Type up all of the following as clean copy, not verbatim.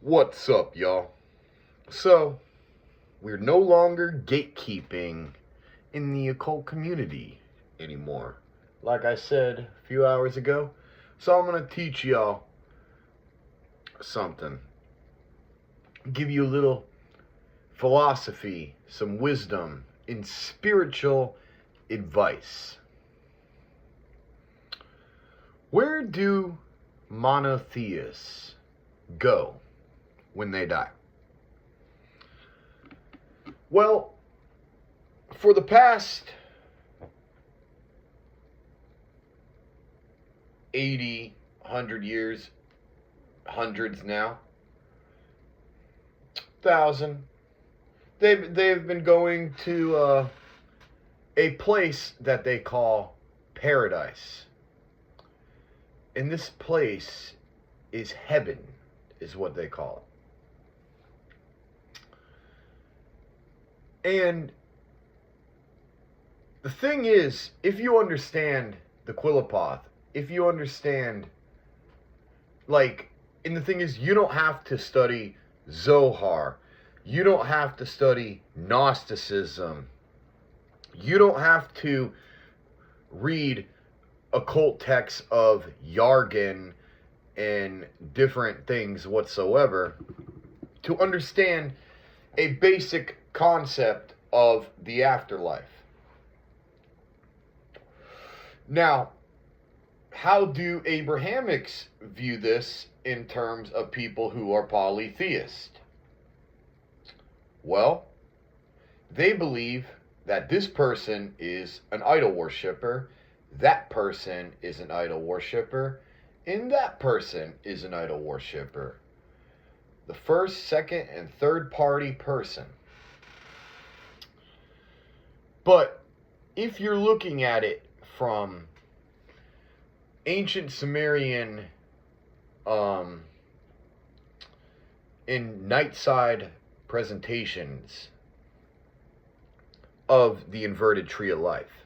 What's up, y'all? So, we're no longer gatekeeping in the occult community anymore. Like I said a few hours ago. So, I'm going to teach y'all something. Give you a little philosophy, some wisdom, and spiritual advice. Where do monotheists go when they die? Well, for the past 80, 100 years, hundreds now, 1,000, they've been going to a place that they call paradise. And this place is heaven, is what they call it. And the thing is, if you understand the Quillapoth, if you understand, and the thing is, you don't have to study Zohar. You don't have to study Gnosticism. You don't have to read occult texts of jargon and different things whatsoever to understand a basic concept of the afterlife. Now, how do Abrahamics view this in terms of people who are polytheist? Well, they believe that this person is an idol worshiper, that person is an idol worshiper, and that person is an idol worshiper. The first, second, and third party person. But if you're looking at it from ancient Sumerian in night-side presentations of the inverted tree of life,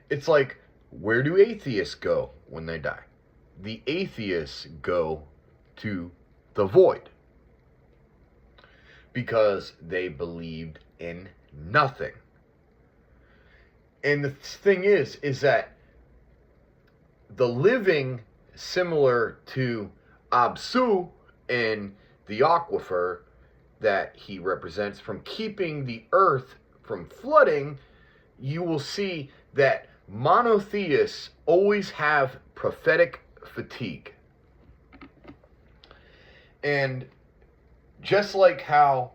it's like, where do atheists go when they die? The atheists go to the void because they believed in nothing. And the thing is that the living, similar to Absu in the aquifer that he represents, from keeping the earth from flooding, you will see that monotheists always have prophetic fatigue. And just like how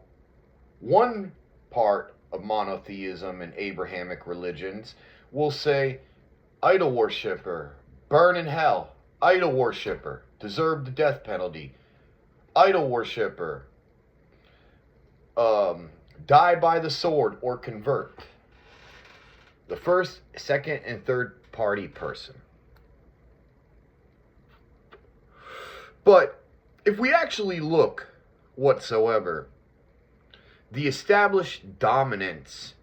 one part of monotheism and Abrahamic religions will say, idol worshiper, burn in hell, idol worshiper, deserve the death penalty, idol worshiper, die by the sword or convert. The first, second, and third party person. But if we actually look whatsoever, the established dominance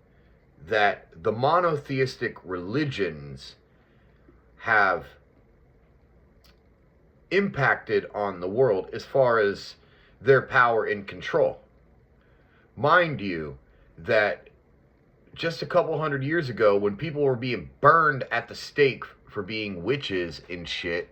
that the monotheistic religions have impacted on the world as far as their power and control. Mind you, that just a couple hundred years ago, when people were being burned at the stake for being witches and shit,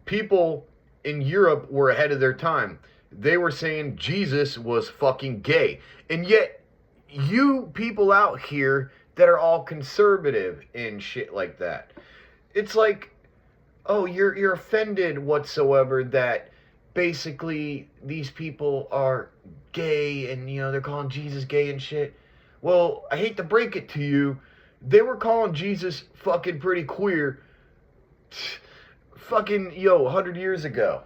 people in Europe were ahead of their time. They were saying Jesus was fucking gay. And yet, you people out here that are all conservative and shit like that, it's like, oh, you're offended whatsoever that basically these people are gay and, they're calling Jesus gay and shit. Well, I hate to break it to you, they were calling Jesus fucking pretty queer fucking, 100 years ago.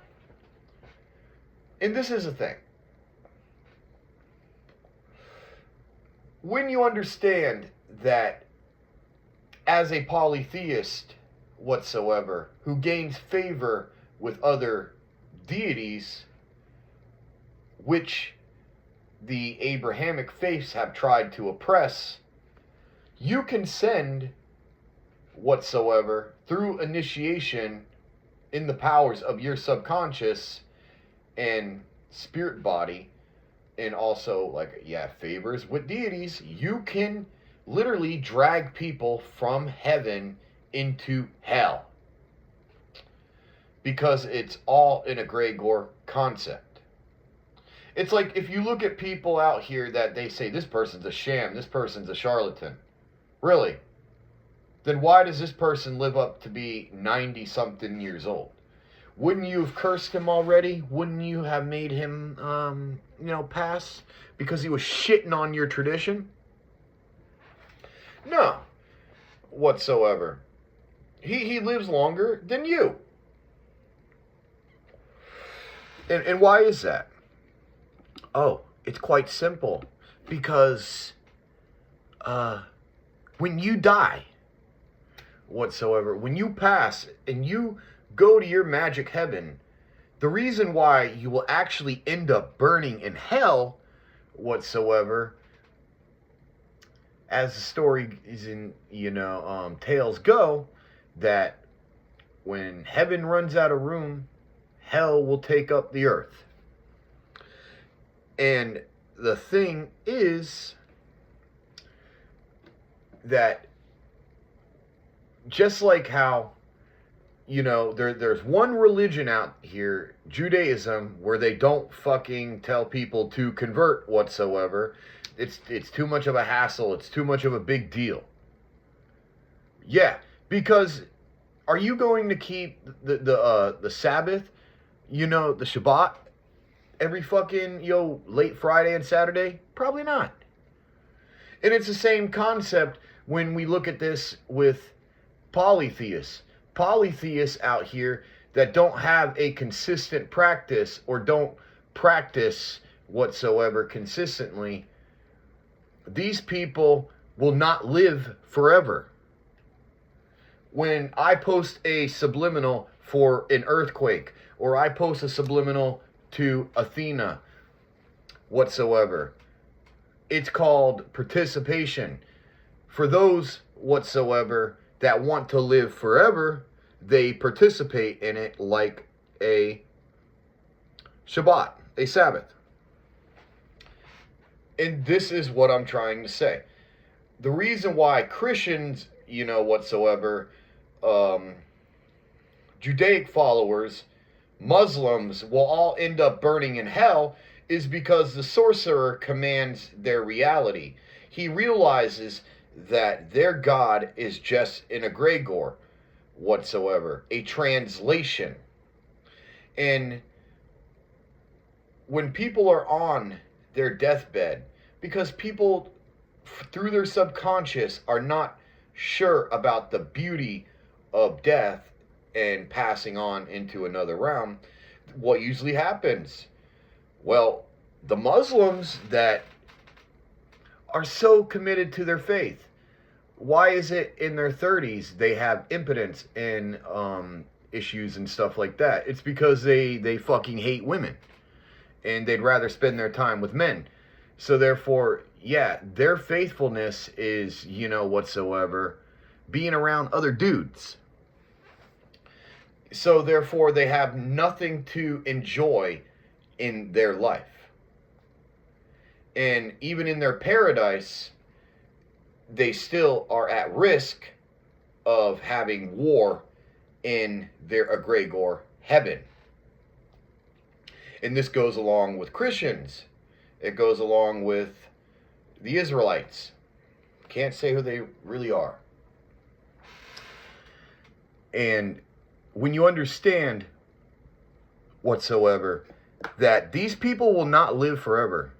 And this is the thing. When you understand that as a polytheist whatsoever, who gains favor with other deities, which the Abrahamic faiths have tried to oppress, you can send whatsoever through initiation in the powers of your subconscious and spirit body, and also, like, yeah, favors with deities, you can literally drag people from heaven into hell. Because it's all in a Gregor concept. It's like if you look at people out here that they say this person's a sham, this person's a charlatan. Really? Then why does this person live up to be 90 something years old? Wouldn't you have cursed him already? Wouldn't you have made him, pass because he was shitting on your tradition? No, whatsoever. He lives longer than you. And why is that? Oh, it's quite simple. Because when you die, whatsoever, when you pass and you go to your magic heaven, the reason why you will actually end up burning in hell, whatsoever, as the story is in, tales go, that when heaven runs out of room, hell will take up the earth. And the thing is that just like how, there's one religion out here, Judaism, where they don't fucking tell people to convert whatsoever. It's too much of a hassle. It's too much of a big deal. Yeah, because are you going to keep the Sabbath, the Shabbat, every fucking, late Friday and Saturday? Probably not. And it's the same concept when we look at this with polytheists. Polytheists out here that don't have a consistent practice or don't practice whatsoever consistently, these people will not live forever. When I post a subliminal for an earthquake, or I post a subliminal to Athena whatsoever, it's called participation. For those whatsoever that want to live forever, they participate in it like a Shabbat, a Sabbath. And this is what I'm trying to say. The reason why Christians, whatsoever, Judaic followers, Muslims will all end up burning in hell is because the sorcerer commands their reality. He realizes that their God is just an egregor whatsoever, a translation. And when people are on their deathbed, because people through their subconscious are not sure about the beauty of death and passing on into another realm, what usually happens? Well, the Muslims that are so committed to their faith, why is it in their 30s they have impotence and issues and stuff like that? It's because they fucking hate women and they'd rather spend their time with men. So therefore, yeah, their faithfulness is, whatsoever, being around other dudes. So therefore, they have nothing to enjoy in their life. And even in their paradise, they still are at risk of having war in their egregor heaven. And this goes along with Christians. It goes along with the Israelites. Can't say who they really are. And when you understand whatsoever that these people will not live forever.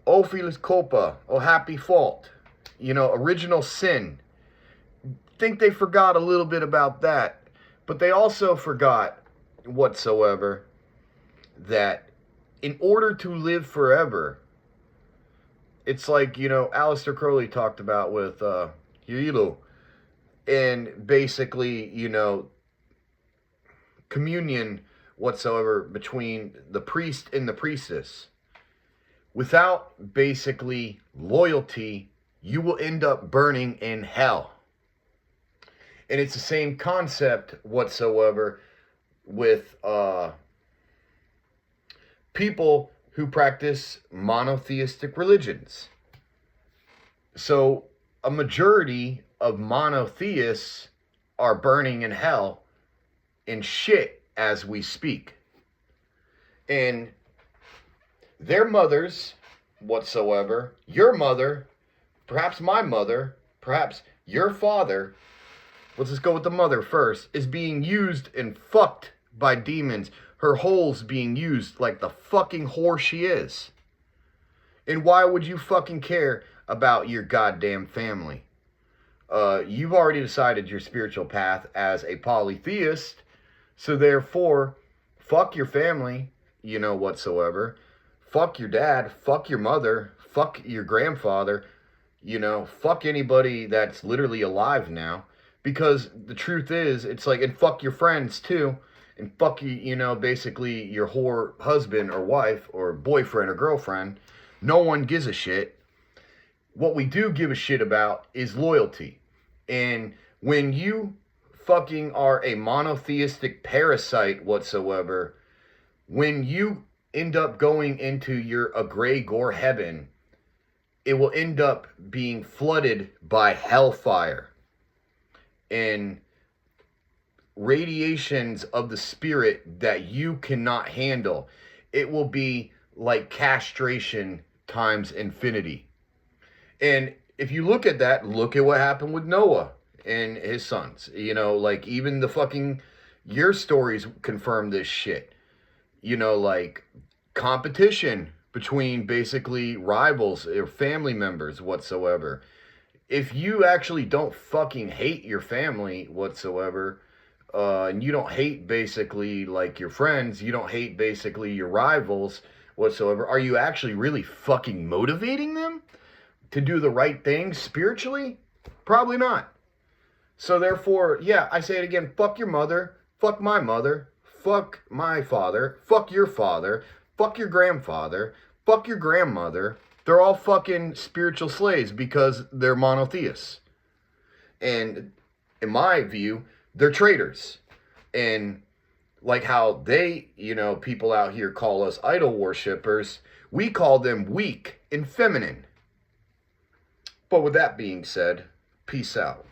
Oh, Felix Culpa. Oh, happy fault. Original sin. Think they forgot a little bit about that. But they also forgot whatsoever that in order to live forever, it's like, Aleister Crowley talked about with Hilo. And basically, communion whatsoever between the priest and the priestess. Without basically loyalty, you will end up burning in hell. And it's the same concept whatsoever with people who practice monotheistic religions. So a majority of monotheists are burning in hell in shit as we speak. And their mothers whatsoever, your mother, perhaps my mother, perhaps your father, let's just go with the mother first, is being used and fucked by demons. Her holes being used like the fucking whore she is. And why would you fucking care about your goddamn family? You've already decided your spiritual path as a polytheist, so therefore, fuck your family, whatsoever. Fuck your dad, fuck your mother, fuck your grandfather, fuck anybody that's literally alive now. Because the truth is, it's like, and fuck your friends too, and fuck you, basically your whore husband or wife or boyfriend or girlfriend. No one gives a shit. What we do give a shit about is loyalty. And when you fucking are a monotheistic parasite whatsoever, when you end up going into your egregore heaven, it will end up being flooded by hellfire and radiations of the spirit that you cannot handle. It will be like castration times infinity. And if you look at that, look at what happened with Noah and his sons. Like even the fucking, your stories confirm this shit. Like competition between basically rivals or family members whatsoever. If you actually don't fucking hate your family whatsoever, and you don't hate basically like your friends, you don't hate basically your rivals whatsoever, are you actually really fucking motivating them to do the right thing spiritually? Probably not. So therefore, yeah, I say it again, fuck your mother, fuck my mother, fuck my father, fuck your father, fuck your grandfather, fuck your grandmother. They're all fucking spiritual slaves because they're monotheists. And in my view, they're traitors. And like how they, people out here call us idol worshippers, we call them weak and feminine. But with that being said, peace out.